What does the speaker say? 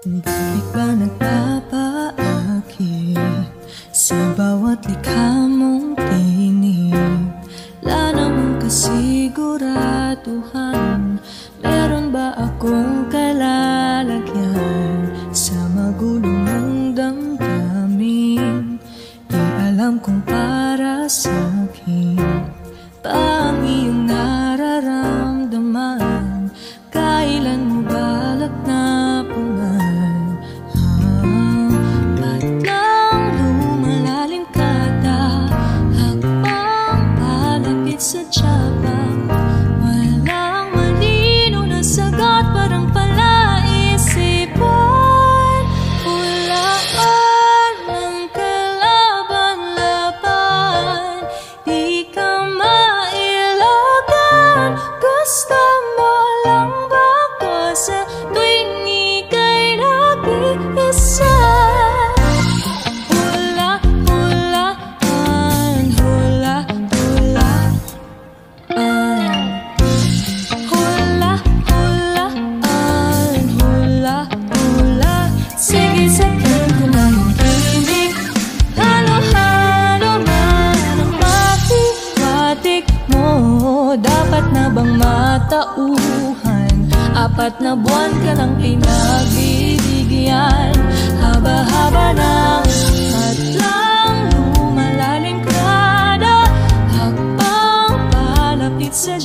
Bakit ba nagpapaakit sa bawat likha mong tinig? Wala namang kasiguraduhan, meron ba akong kalalagyan sa magulo mong damdamin? Di alam kung para sa'kin ba ang iyong nararamdaman. Kailan mo balak na punan? Ba't lang lumalalim kada hakbang palapit sa tiyabang? Walang malino na sagot, parang palaisipan. Hulaan ng kalaban-laban, di ka mailagan. Gusto mo lang ba ko sa tuwing ika'y nag-iisa? Hula-hulaan, hula-hulaan, hula-hulaan, hula-hula. Sige, sakyan ko na yung tinig, halo-halo man ang matik-matik mo. Dapat na bang matauhan? 4 na buwan ka lang pinagbibigyan. Haba-haba ng hadlang, lumalalim kada hakbang palapit sa